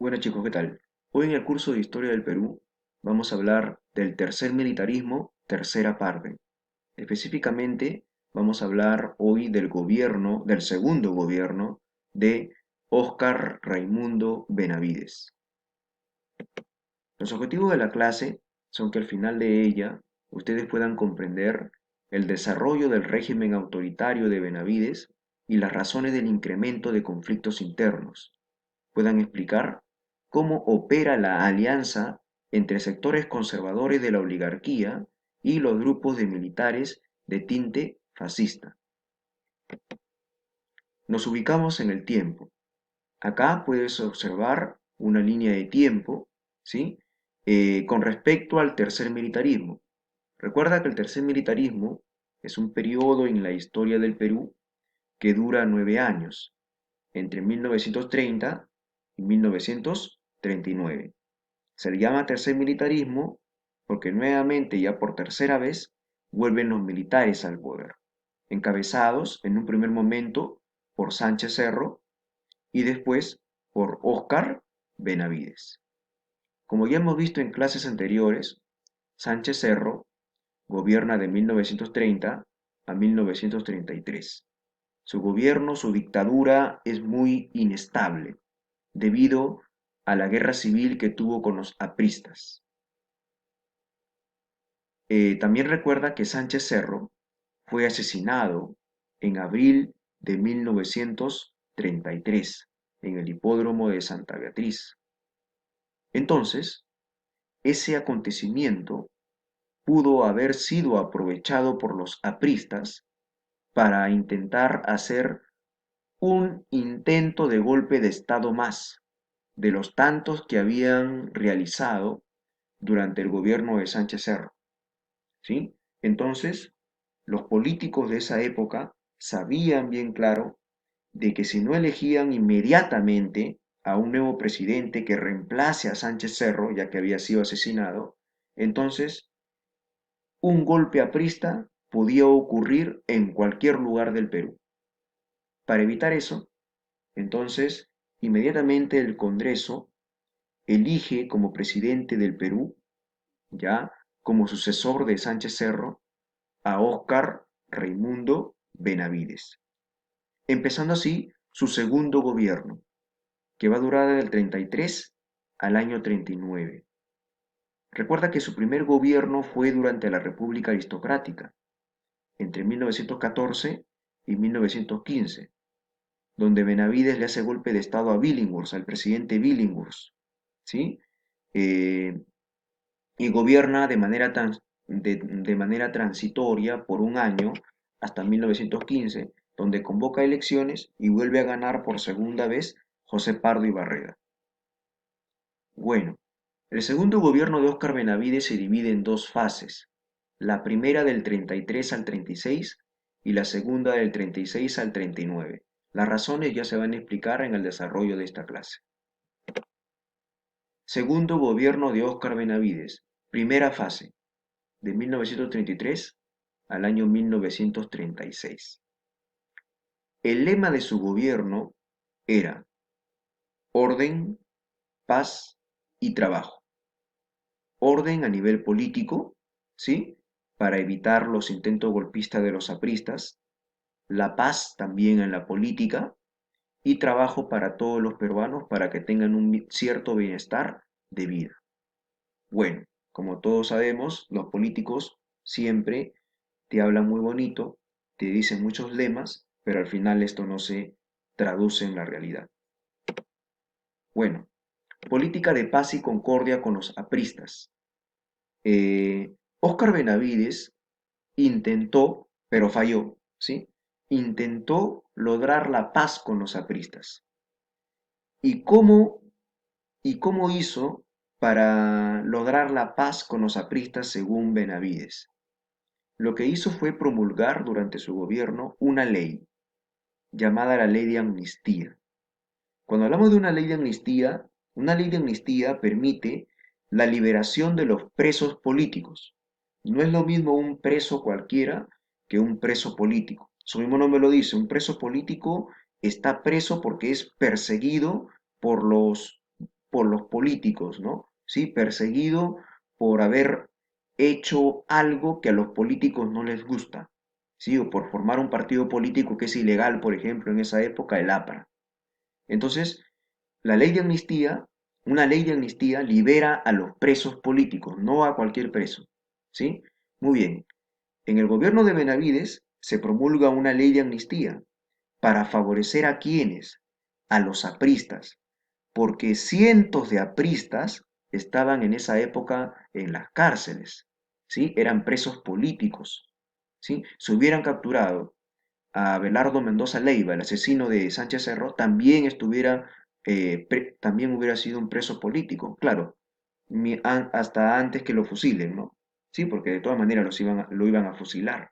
Bueno chicos, ¿qué tal? Hoy en el curso de Historia del Perú vamos a hablar del tercer militarismo, tercera parte. Específicamente vamos a hablar hoy del gobierno, del segundo gobierno de Óscar Raimundo Benavides. Los objetivos de la clase son que al final de ella ustedes puedan comprender el desarrollo del régimen autoritario de Benavides y las razones del incremento de conflictos internos, puedan explicar cómo opera la alianza entre sectores conservadores de la oligarquía y los grupos de militares de tinte fascista. Nos ubicamos en el tiempo. Acá puedes observar una línea de tiempo, ¿sí? Con respecto al tercer militarismo. Recuerda que el tercer militarismo es un periodo en la historia del Perú que dura 9 años, entre 1930 y 1939. Se le llama tercer militarismo porque nuevamente, ya por tercera vez, vuelven los militares al poder, encabezados en un primer momento por Sánchez Cerro y después por Óscar Benavides. Como ya hemos visto en clases anteriores, Sánchez Cerro gobierna de 1930 a 1933. Su gobierno, su dictadura es muy inestable debido a la guerra civil que tuvo con los apristas. También recuerda que Sánchez Cerro fue asesinado en abril de 1933 en el hipódromo de Santa Beatriz. Entonces, ese acontecimiento pudo haber sido aprovechado por los apristas para intentar hacer un intento de golpe de Estado más, de los tantos que habían realizado durante el gobierno de Sánchez Cerro, ¿sí? Entonces, los políticos de esa época sabían bien claro de que si no elegían inmediatamente a un nuevo presidente que reemplace a Sánchez Cerro, ya que había sido asesinado, entonces un golpe aprista podía ocurrir en cualquier lugar del Perú. Para evitar eso, entonces, inmediatamente el Congreso elige como presidente del Perú, ya como sucesor de Sánchez Cerro, a Óscar Raimundo Benavides, empezando así su segundo gobierno, que va a durar del 33 al año 39. Recuerda que su primer gobierno fue durante la República Aristocrática, entre 1914 y 1915, donde Benavides le hace golpe de estado a Billinghurst, al presidente Billinghurst, ¿sí? Eh, y gobierna de manera transitoria por un año hasta 1915, donde convoca elecciones y vuelve a ganar por segunda vez José Pardo y Barreda. Bueno, el segundo gobierno de Óscar Benavides se divide en dos fases, la primera del 33 al 36 y la segunda del 36 al 39. Las razones ya se van a explicar en el desarrollo de esta clase. Segundo gobierno de Óscar Benavides, primera fase, de 1933 al año 1936. El lema de su gobierno era orden, paz y trabajo. Orden a nivel político, ¿sí? Para evitar los intentos golpistas de los apristas, la paz también en la política y trabajo para todos los peruanos para que tengan un cierto bienestar de vida. Bueno, como todos sabemos, los políticos siempre te hablan muy bonito, te dicen muchos lemas, pero al final esto no se traduce en la realidad. Bueno, política de paz y concordia con los apristas. Óscar Benavides intentó, pero falló, ¿sí? Intentó lograr la paz con los apristas. ¿Y cómo, y cómo hizo para lograr la paz con los apristas según Benavides? Lo que hizo fue promulgar durante su gobierno una ley llamada la ley de amnistía. Cuando hablamos de una ley de amnistía permite la liberación de los presos políticos. No es lo mismo un preso cualquiera que un preso político. Su mismo nombre lo dice, un preso político está preso porque es perseguido por por los políticos, ¿no? ¿Sí? Perseguido por haber hecho algo que a los políticos no les gusta, ¿sí? O por formar un partido político que es ilegal, por ejemplo, en esa época, el APRA. Entonces, la ley de amnistía, una ley de amnistía libera a los presos políticos, no a cualquier preso, ¿sí? Muy bien. En el gobierno de Benavides se promulga una ley de amnistía para favorecer a quienes, a los apristas, porque cientos de apristas estaban en esa época en las cárceles, ¿sí? Eran presos políticos, ¿sí? Si hubieran capturado a Abelardo Mendoza Leiva, el asesino de Sánchez Cerro, también hubiera sido un preso político, claro, hasta antes que lo fusilen, ¿no? Sí, porque de todas maneras lo iban a fusilar.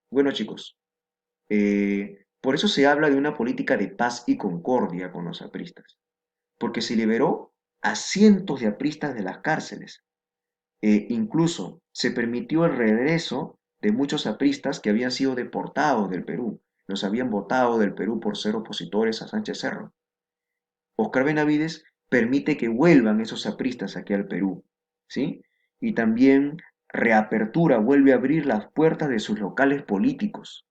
Bueno, chicos, por eso se habla de una política de paz y concordia con los apristas, porque se liberó a cientos de apristas de las cárceles. Incluso se permitió el regreso de muchos apristas que habían sido deportados del Perú. Los habían votado del Perú por ser opositores a Sánchez Cerro. Oscar Benavides permite que vuelvan esos apristas aquí al Perú, ¿sí? Y también vuelve a abrir las puertas de sus locales políticos.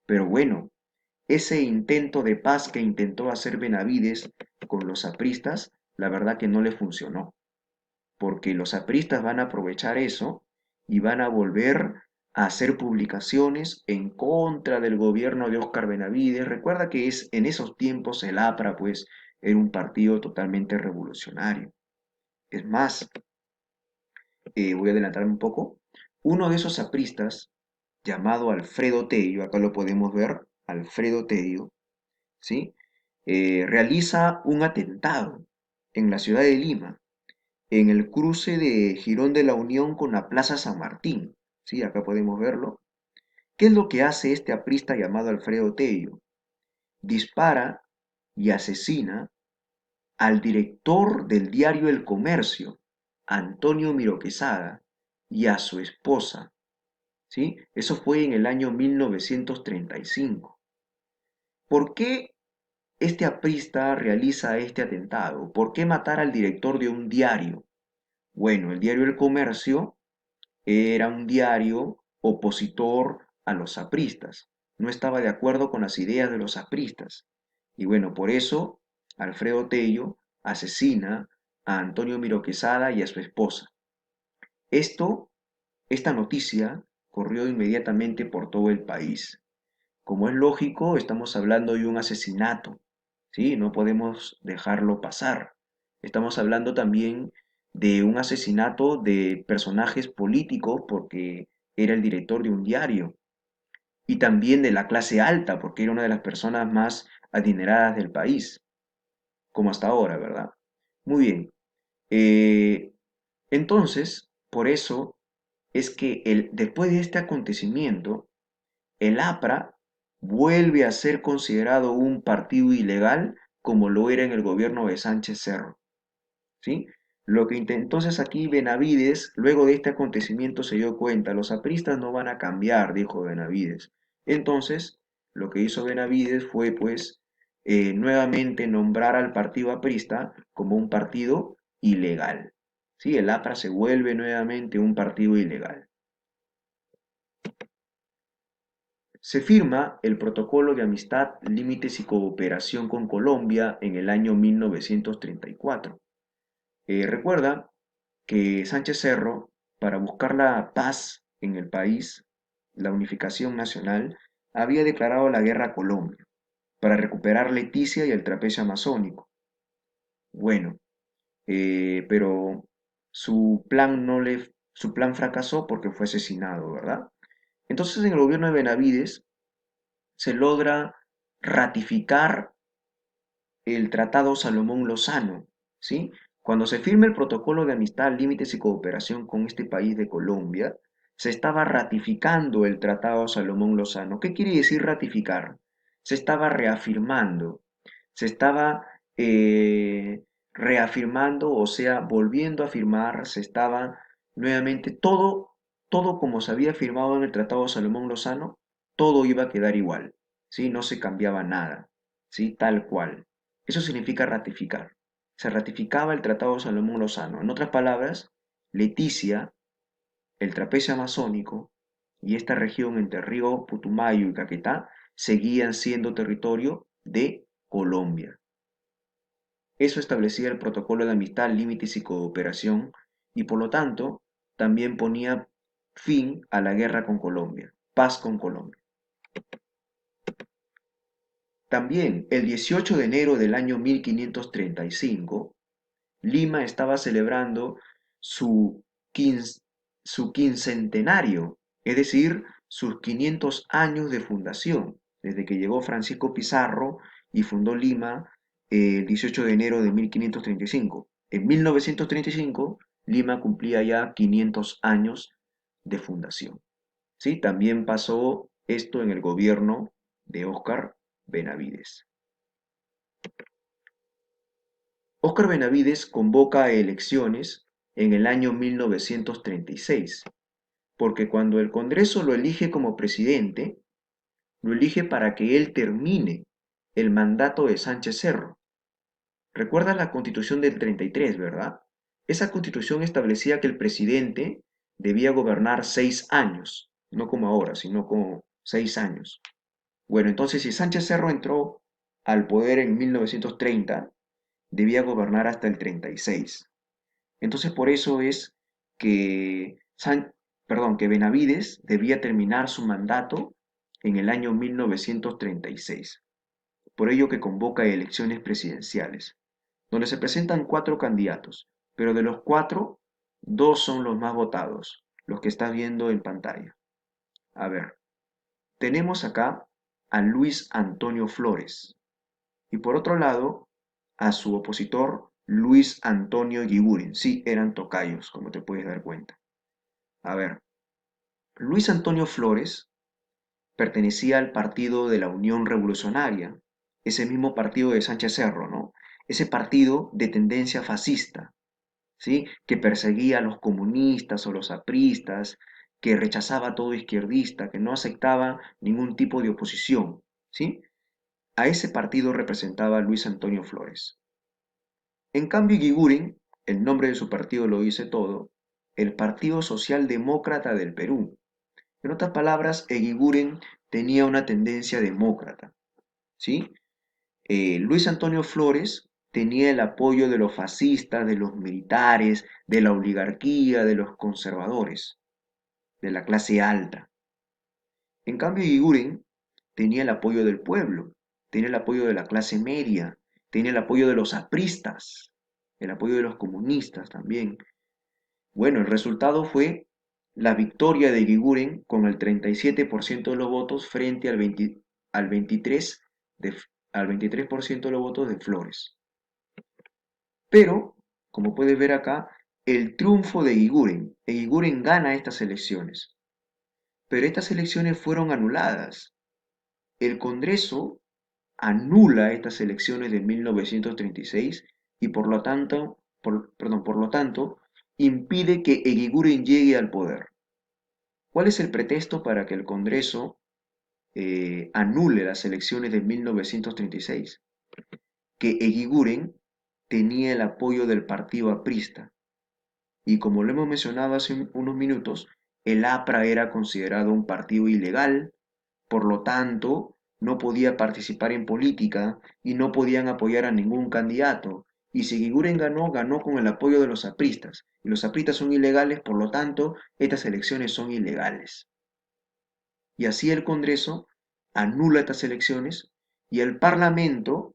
Pero bueno, ese intento de paz que intentó hacer Benavides con los apristas, la verdad que no le funcionó, porque los apristas van a aprovechar eso y van a volver a hacer publicaciones en contra del gobierno de Óscar Benavides. Recuerda que en esos tiempos el APRA pues era un partido totalmente revolucionario. Es más, voy a adelantarme un poco, uno de esos apristas, llamado Alfredo Tello, acá lo podemos ver, Alfredo Tello, ¿sí? Realiza un atentado en la ciudad de Lima, en el cruce de Girón de la Unión con la Plaza San Martín. ¿Sí? Acá podemos verlo. ¿Qué es lo que hace este aprista llamado Alfredo Tello? Dispara y asesina al director del diario El Comercio, Antonio Miro Quesada, y a su esposa. ¿Sí? Eso fue en el año 1935. ¿Por qué este aprista realiza este atentado? ¿Por qué matar al director de un diario? Bueno, el diario El Comercio era un diario opositor a los apristas. No estaba de acuerdo con las ideas de los apristas. Y bueno, por eso Alfredo Tello asesina a Antonio Miro Quesada y a su esposa. Esto, esta noticia corrió inmediatamente por todo el país. Como es lógico, estamos hablando de un asesinato, ¿sí? No podemos dejarlo pasar. Estamos hablando también de un asesinato de personajes políticos porque era el director de un diario y también de la clase alta porque era una de las personas más adineradas del país, como hasta ahora, ¿verdad? Muy bien. Eh, entonces, por eso es que después de este acontecimiento, el APRA vuelve a ser considerado un partido ilegal como lo era en el gobierno de Sánchez Cerro, ¿sí? Entonces aquí Benavides, luego de este acontecimiento, se dio cuenta, los apristas no van a cambiar, dijo Benavides. Entonces, lo que hizo Benavides fue, pues, nuevamente nombrar al partido aprista como un partido ilegal, ¿sí? El APRA se vuelve nuevamente un partido ilegal. Se firma el Protocolo de Amistad, Límites y Cooperación con Colombia en el año 1934. Recuerda que Sánchez Cerro, para buscar la paz en el país, la unificación nacional, había declarado la guerra a Colombia para recuperar Leticia y el trapecio amazónico. Bueno, pero su plan fracasó porque fue asesinado, ¿verdad? Entonces en el gobierno de Benavides se logra ratificar el Tratado Salomón Lozano, ¿sí? Cuando se firma el protocolo de amistad, límites y cooperación con este país de Colombia, se estaba ratificando el Tratado Salomón Lozano. ¿Qué quiere decir ratificar? Se estaba reafirmando, se estaba reafirmando, o sea, volviendo a firmar, se estaba nuevamente todo como se había firmado en el Tratado Salomón Lozano, todo iba a quedar igual, ¿sí? No se cambiaba nada, ¿sí? Tal cual. Eso significa ratificar. se ratificaba el Tratado de Salomón Lozano. En otras palabras, Leticia, el trapecio amazónico y esta región entre Río Putumayo y Caquetá seguían siendo territorio de Colombia. Eso establecía el protocolo de amistad, límites y cooperación y por lo tanto también ponía fin a la guerra con Colombia, paz con Colombia. También el 18 de enero del año 1535, Lima estaba celebrando su, quin- su quincentenario, es decir, sus 500 años de fundación, desde que llegó Francisco Pizarro y fundó Lima el 18 de enero de 1535. En 1935, Lima cumplía ya 500 años de fundación. ¿Sí? También pasó esto en el gobierno de Óscar Benavides. Óscar Benavides convoca a elecciones en el año 1936, porque cuando el Congreso lo elige como presidente, lo elige para que él termine el mandato de Sánchez Cerro. ¿Recuerdas la Constitución del 33, verdad? Esa Constitución establecía que el presidente debía gobernar 6 años, no como ahora, sino como 6 años. Bueno, entonces si Sánchez Cerro entró al poder en 1930, debía gobernar hasta el 36. Entonces por eso es que, que Benavides debía terminar su mandato en el año 1936. Por ello que convoca elecciones presidenciales, donde se presentan 4 candidatos, pero de los 4, 2 son los más votados, los que estás viendo en pantalla. A ver, tenemos acá a Luis Antonio Flores y por otro lado a su opositor Luis Antonio Yiguren. Sí, eran tocayos, como te puedes dar cuenta. A ver, Luis Antonio Flores pertenecía al partido de la Unión Revolucionaria, ese mismo partido de Sánchez Cerro, ¿no? Ese partido de tendencia fascista, ¿sí? Que perseguía a los comunistas o los apristas, que rechazaba a todo izquierdista, que no aceptaba ningún tipo de oposición, ¿sí? A ese partido representaba Luis Antonio Flores. En cambio, Guiguren, el nombre de su partido lo dice todo, el Partido Socialdemócrata del Perú. En otras palabras, Eguiguren tenía una tendencia demócrata, ¿sí? Luis Antonio Flores tenía el apoyo de los fascistas, de los militares, de la oligarquía, de los conservadores, de la clase alta. En cambio, Eguiguren tenía el apoyo del pueblo, tenía el apoyo de la clase media, tenía el apoyo de los apristas, el apoyo de los comunistas también. Bueno, el resultado fue la victoria de Guiguren con el 37% de los votos frente al 23%, al 23% de los votos de Flores. Pero, como puedes ver acá, el triunfo de Guiguren gana estas elecciones, pero estas elecciones fueron anuladas. El Congreso anula estas elecciones de 1936 y por lo tanto, impide que Eguiguren llegue al poder. ¿Cuál es el pretexto para que el Congreso anule las elecciones de 1936? Que Eguiguren tenía el apoyo del partido aprista y como lo hemos mencionado hace unos minutos, el APRA era considerado un partido ilegal, por lo tanto, no podía participar en política y no podían apoyar a ningún candidato. Y si Guiguren ganó, ganó con el apoyo de los apristas. Y los apristas son ilegales, por lo tanto, estas elecciones son ilegales. Y así el Congreso anula estas elecciones y el Parlamento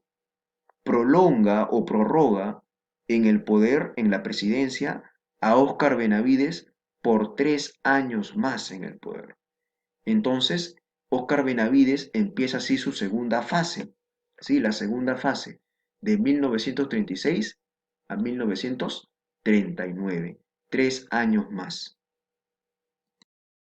prolonga o prorroga en el poder, en la presidencia, a Óscar Benavides por 3 años más en el poder. Entonces, Óscar Benavides empieza así su segunda fase, ¿sí? La segunda fase, de 1936 a 1939, 3 años más.